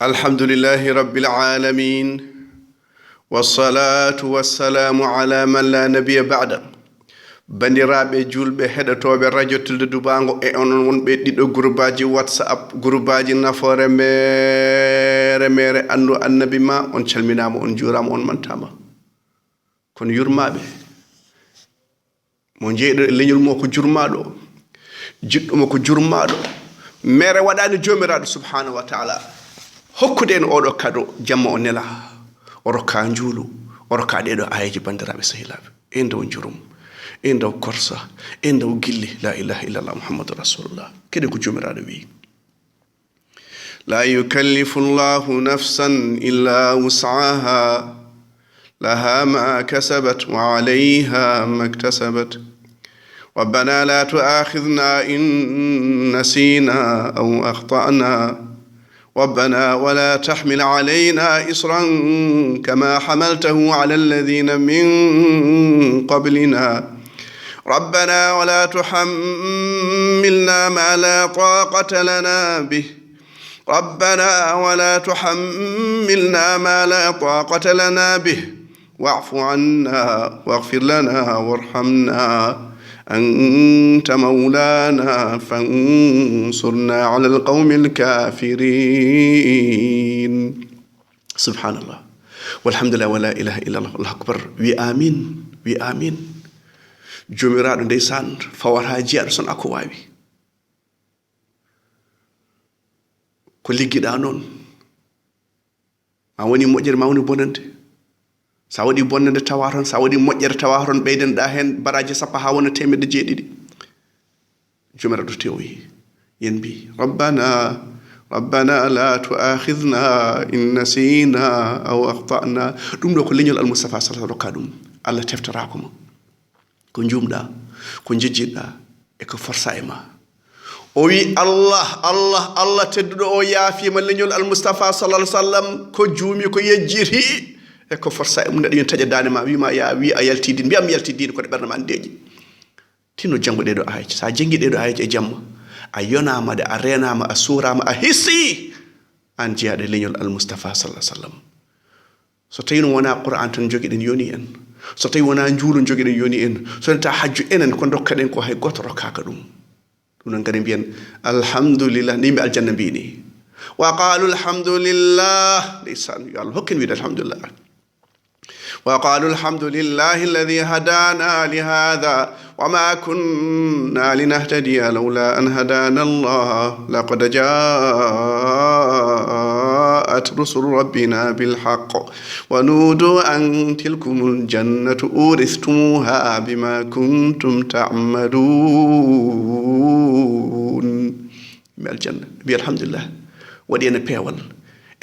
الحمد لله رب العالمين والصلاة والسلام على من لا نبي بعد bandiraɓe julɓe heɗotoɓe radio tilde dubango e onon wonɓe ɗiɗo groupe whatsapp groupe nafoore mere andu annabima on calminama on juurama on mantama kono yurmaɓe mo jeeɗo leñol mo ko jurmaɗo jiɗɗumo ko jurmaɗo mere waɗani jomiraɗo subhanahu wa taala hokkude en oɗo kado jamma o nela o rokka njuulu o rokka ɗeɗo ayaji bandiraɓe sahilaɓe e dow jurum e dow korsa e dow gilli la ilaha illallah muhammadu rasulullah kede ko jomiraɗo wi la yukallifu llahu nafsan illa wus'aha laha ma kasabat wa alayha ma iktasabat ربنا لا تؤاخذنا إن نسينا أو أخطأنا ربنا ولا تحمل علينا إصرا كما حملته على الذين من قبلنا ربنا ولا تحملنا ما لا طاقة لنا به ربنا ولا تحملنا ما لا طاقة لنا به واعف عنا واغفر لنا وارحمنا أنت مولانا فانصرنا على القوم الكافرين سبحان الله والحمد لله ولا إله إلا الله الله أكبر وي آمين جميرات ديسان فورها جيار سن أكو واوي كل جدانون ما وني مؤجر ما وني بوننت sa waɗi bonnande tawa ton sa waɗi moƴƴere tawa ton ɓeydenɗa hen baraji sappo ha wona temedde jeeɗiɗi jomiraɗo tewoyi yen mbi rabbana la tu'akhidna in nasina aw akhtana ɗum ɗo ko leñol almustafa sallallahu rokka ɗum allah teftorako mo ko jumɗa ko jejjiɗɗa e ko forsa e ma o wi allah tedduɗo o yaafima leñol almustafa sallallahu sallam ko juumi ko yejjiri e ko forsa e mum neɗɗo yon taƴa dane ma wima ya wi a yaltidini mbiyam yaltidini koɗe ɓerde ma ndeeƴi tinno janggo ɗeɗo ayaji sa jangi ɗeɗo ayaji e jamma a yonama de a renama a suurama a hissi an jeeyaɗo leñol almustafa sallallahu sallam so tawi no wona qur'an tan joguiɗen yoni en so tawi wona juulu joguiɗen yoni en so ta hajju enen ko dokkaɗen ko hay goto rokkaka ɗum non gari mbiyen alhamdulillah ni mi aljanna mbini wa qalu alhamdulillah lisan yo allah hokken wiide alhamdulillah وقالوا الحمد لله الذي هدانا لهذا وما كنا لنهتدي لولا أن هدانا الله لقد جاءت رسل ربنا بالحق ونودوا أن تلكم الجنة أورثتموها بما كنتم تعملون من الجنة بالحمد لله ودينا بيول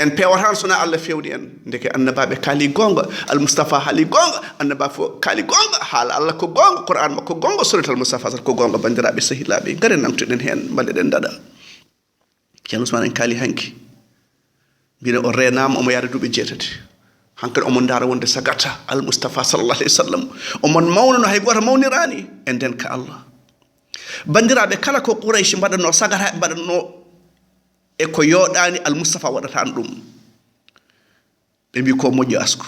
en pewatan sona Allah fewdi en ndeke annabaɓe kaali gonga almustafa haali gonga annaba fo kaali gonga haala Allah ko gonga qur'an makko gonga suratul mustafa ko gonga bandiraɓe sahilaɓe garen namtuɗen hen balleɗen dada Thierno Ousmane en kaali hanki mbino o renama omo yaade duuɓi jeetati hankkadi omo daara wonde sagata almustafa sallallahu alayhi wa sallam omon mawnono hay goto mawnirani e nden ka Allah bandiraɓe kala ko Quraysh mbaɗanno sagata mbaɗanno e ko yoɗani almustafa waɗatan ɗum ɓe mbi ko moƴƴo asku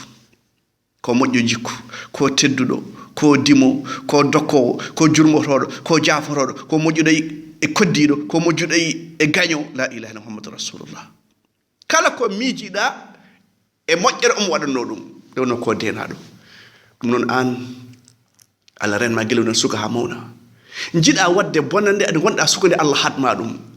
ko moƴƴo jikku ko tedduɗo ko dimo ko dokkowo ko jurmotoɗo ko jaforoɗo ko moƴƴuɗo e koddiɗo ko moƴƴuɗo e gaño la ilaha illa muhammadu rasulullah kala ko miijiɗa e moƴƴere omo waɗanno ɗum ɗewno ko denaɗo ɗum noon an Allah renma guila non suka ha mawna jiɗa wadde bonande ade gonɗa sukude Allah hatma ɗum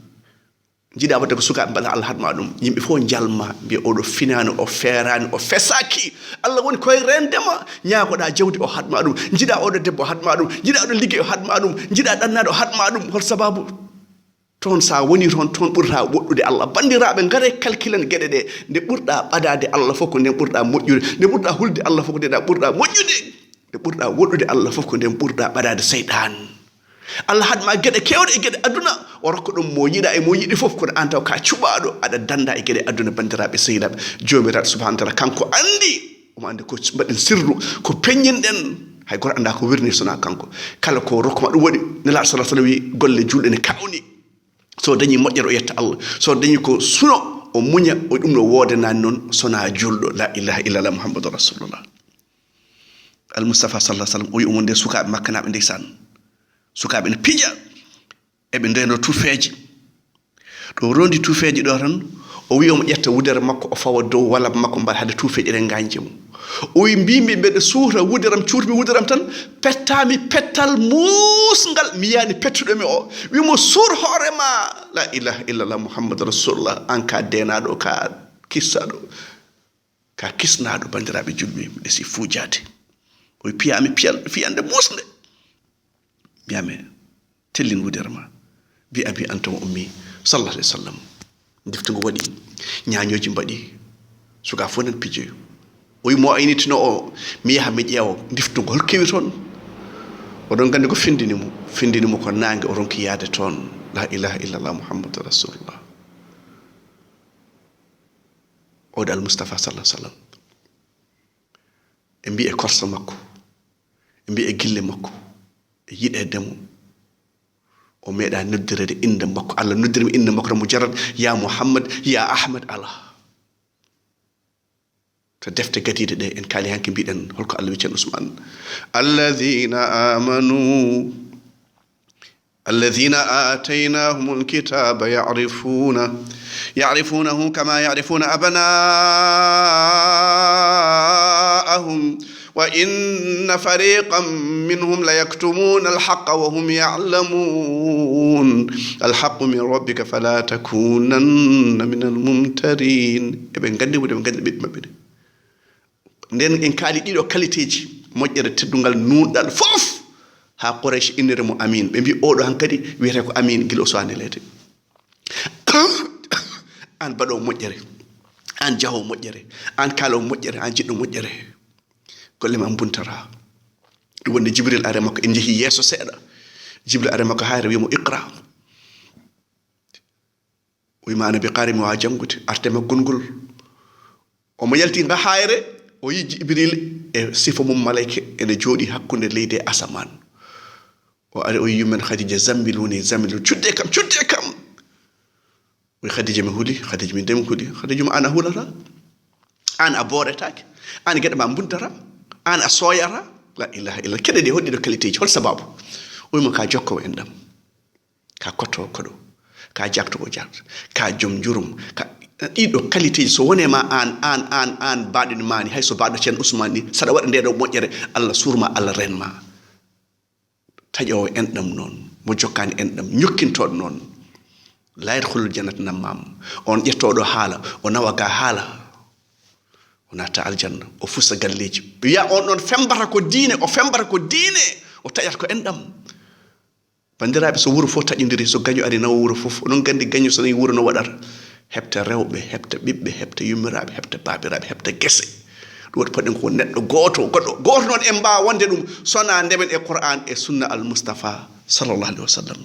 jiɗa wadde ko sukaɓe mbaɗa Allah hatma ɗum yimɓe fof jalma mbiya oɗo finani o feerani o fesaki Allah woni koye rendema ñagoɗa jawdi o hatma ɗum jiɗa oɗo debbo o hatma ɗum jiɗa oɗo ligguey o hatma ɗum jiɗa ɗannaɗo o hatma ɗum hol sababu toon sa woni toon ɓurta woɗɗude Allah bandiraɓe gaare calculen gueɗe ɗe nde ɓurɗa ɓadade Allah fof ko nden ɓurɗa moƴƴude nde ɓurɗa hulde Allah fof ko nde ɓurɗa moƴƴude nde ɓurɗa woɗɗude Allah fof ko nden ɓurɗa ɓadade seyɗan Allah hadma gueɗe kewɗe e gueɗe aduna o rokka ɗum mo yiɗa e mo yiɗi fof kono an taw ka cuɓaɗo aɗa danda e gueɗe aduna bandiraɓe sehilaɓe jomiraɗo subhanahu wa taala kanko andi omo andi ko mbaɗen sirru ko peññinɗen hay goto anda ko wirni sona kanko kala ko rokkuma ɗum waɗi nelaɗo sallallahu alaihi wasallam wi golle julɗe ne kawni so dañi moƴƴere o yetta Allah so dañi ko suno o o muña o ɗum no woodanani noon sona julɗo la ilaha illallah muhammadu rasulullah almustafa sallah sallam o wi omo nde sukaɓe makkanaɓe ndeysan sukaɓe ne pija eɓe ndeno tufeeje ɗo rondi tufeeje ɗo tan o wi omo ƴetta wudere makko o fawa dow walla makko mbaɗa hade tufeeje ɗen gañje mo o wi mbimi mbeɗa suuta wuderam cuutmi wuderam tan pettami pettal musgal mi yani pettuɗomi o wimo suur hoorema la ilaha illallah muhammadu rasulullah an ka denaɗo ka kissaɗo ka kisnaɗo bandiraɓe julɓe mi ɗesi fuujade o wi piyami fiyande musde mbiyami tellin wudere ma bi abi anta wa ummi sallallahu alaihi wasallam diftugo waɗi ñañoji mbaɗi suka fof nen pijoyo o wi mo aynitino o mi yaha mi ƴeewa diftugo hol kewi toon oɗon gandi ko findini mo ko nangue o ronki yaade toon la ilaha illallah muhammadu rasulullah oɗo almustafa sallah sallam e mbi e korsa makko e mbi e gille makko e yiɗedemo o meeɗa noddirede inde makko Allah noddirimi inde makko mo jarat ya muhammad ya ahmad Allah to defte gadide ɗe en kaali hanke mbiɗen holko Allah wi ceerno Ousmane alladhina ataynahumul kitaba ya'rifunahu kama ya'rifuna abna'ahum wa inna fariqan minhum la yaktumuna alhaqqa wa hum ya'lamun alhaqqu min rabbika fala takunanna min almumtarin eɓe gandi ɓe gandi ɓiɓɓe maɓɓe de nden en kaali ɗiɗo qualitéji moƴƴere teddungal nuuɗɗal fof ha Quraysh innere mo amin ɓe mbi oɗo hankadi wiyete ko amin gila o sowanelede an baɗo moƴƴere an jaho moƴƴere an kaalo moƴƴere an jiɗɗo moƴƴere golle ma buntara ɗum wonde Jibril are makko en jeehi yeeso seeɗa Jibril are makko hayre wimo iqra wima ana bi qarimi wa jangude arte makko gongol omo yalti nga hayre o yi Jibril e sifa mum malayka ene jooɗi hakkunde leydi e asaman o ari o yi yummen Khadija zammiluni cudde kam wi Khadija mi huuli Khadija mi ndemi huuli Khadija mo an a hulata an a booretake an gueɗe ma buntara an a sooyata la ilaha illallah keɗe ɗe hoɗɗiɗo qualité ji hol sababu o wimo ka jokkowo en ɗam ka kottowo koɗo ka jaktowo jakt ka joom jurum ka ɗiɗo qualité ji so wonema an baɗino mani hayso baɗo ceerno Ousmane ni saɗa waɗa ndeɗo moƴƴere Allah surma Allah renma taƴowo enɗam noon mo jokkani enɗam ñokkintoɗo noon la yadkhulul jannata nammam on ƴettoɗo haala o nawa ga haala o natta aljanna o fusta galleji wiya on ɗon fembata ko diine o taƴata ko enɗam bandiraɓe so wuuro fof taƴodiri so gaño ari nawa wuuro fof onon gandi gaño so nayi wuuro no waɗata heɓta rewɓe heɓta ɓiɓɓe heɓta yummiraɓe heɓta babiraɓe heɓta guese ɗum waɗi poɗɗen ko neɗɗo goto noon en mbawa wonde ɗum sona ndemen e Qur'an e sunna al Mustafa sallallahu alaihi wasallam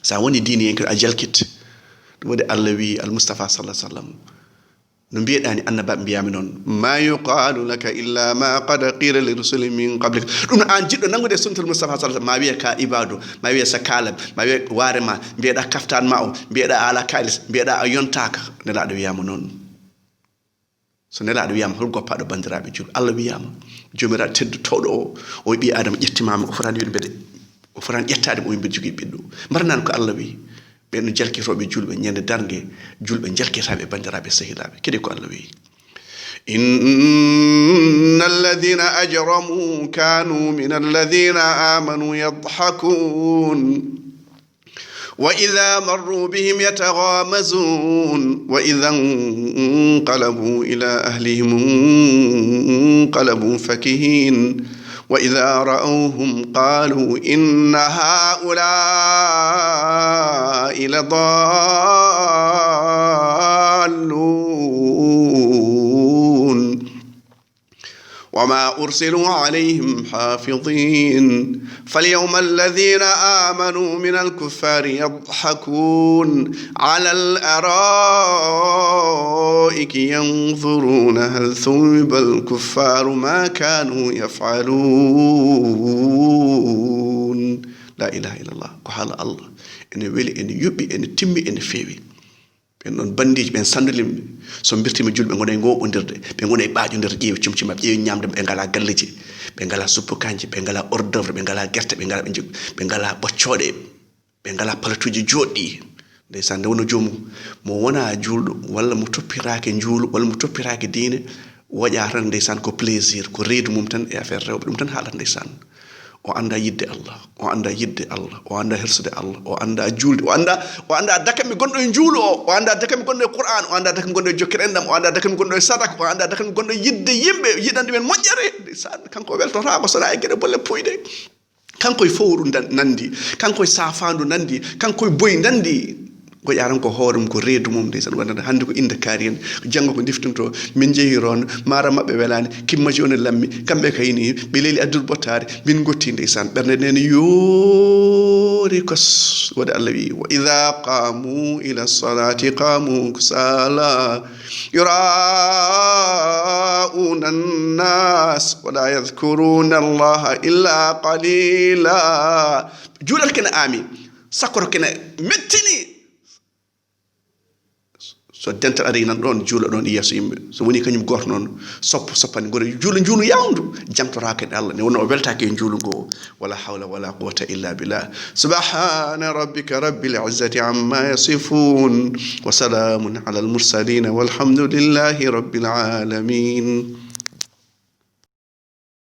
sa woni diine yen a jalkit ɗum waɗi Allah wi al Mustafa sallallahu alaihi wasallam no mbiyeɗani annabaɓe mbiyami noon ma yuqalu laka illa ma qad qila li rusuli min qablik ɗum an jiɗɗo nangude sunnatul Mustafa sallallahu alaihi wasallam ma wiya ka ibadu ma wiya sa kalab ma wiya waare ma mbiyeɗa kaftan ma o mbiyeɗa ala kalis mbiyeɗa a yontaka nelaɗo wiyama noon so nelaɗo wiyama hol goppaɗo bandiraɓe julɓe Allah wiyama jomiraɗo teddutoɗo o ɓi adama ƴettimama o fotani wiide o fotani ƴettade mo mbeɗa jogui ɓiɗɗo mbaranani ko Allah wi ɓen jalkitoɓe julɓe ñande dargue julɓe jalkitaɓe bandiraɓe sehilaɓe kedi ko Allah wi inna alladhina ajramu kanu min alladhina amanu yadhakun wa idha marru bihim yataghamazun wa idha inqalabu ila ahlihim inqalabu fakihin وإذا رأوهم قالوا إن هؤلاء لضالون وما أرسلوا عليهم حافظين فاليوم الذين آمنوا من الكفار يضحكون على الأرائك ينظرون هل ثوب الكفار ما كانوا يفعلون لا إله إلا الله كحال الله إن ولي إن يبي إن تمي إن فيوي ɓen noon bandiji ɓen sandulimɓe so birtima julɓe gona e goɓodirde ɓe gona e ɓaƴodirde ƴeewi cumci mabɓe ƴeewi ñamde ɓe ngala galleji ɓe ngala suppu kanji ɓe ngala hors d'oeuvre ɓe ngala guerte ɓe ngala ɓe ngala ɓoccoɗe ɓe ngala palatuji joɗɗi ndeysan nde wona jomum mo wona julɗo walla mo toppirake juulu walla mo toppirake diine woƴa tan ndeysan ko plaisir ko reedu mum tan e affaire rewɓe ɗum tan haalata ndeysan o anda yidde Allah o anda yidde Allah o anda hersude Allah o anda julde o anda dakami gonɗo e juulu o anda dakami gonɗo e Qur'an o anda dakami gonɗo e jokkere endam o anda dakami gonɗo e sadaka o anda dakami gonɗo e yidde yimɓe yiɗande men moƴƴere ndeysan kanko o weltotako sona e gueɗe bolle puyɗe kanko e fowru nandi kanko e safandu nandi kanko e boyi nandi ko yaran ko hoore mum ko reedu mum ndeysan wonande hande ko inde kaari en janggo ko diftinto min jeehi roon mara mabɓe welani kimmaji on e lammi kamɓe kayni ɓe leeli addude bottare min gotti ndeysan ɓernde nene yoori kos wode Allah wi wa idha qamu ila salati qamu kusala yura'una an-nas wa la yadhkuruna Allah illa qalila juulal kene ami sakkoto kene mettini so dental ari nan ɗon juula ɗon yeeso yimɓe so woni kañum goto noon soppani gore juulu yawndu jamtorake e Allah ne wonno o weltake e juulu ngo wala hawla wala quwwata illa billah subhana rabbika rabbil izzati amma yasifun wa salamun ala al mursalin walhamdulillahi rabbil alamin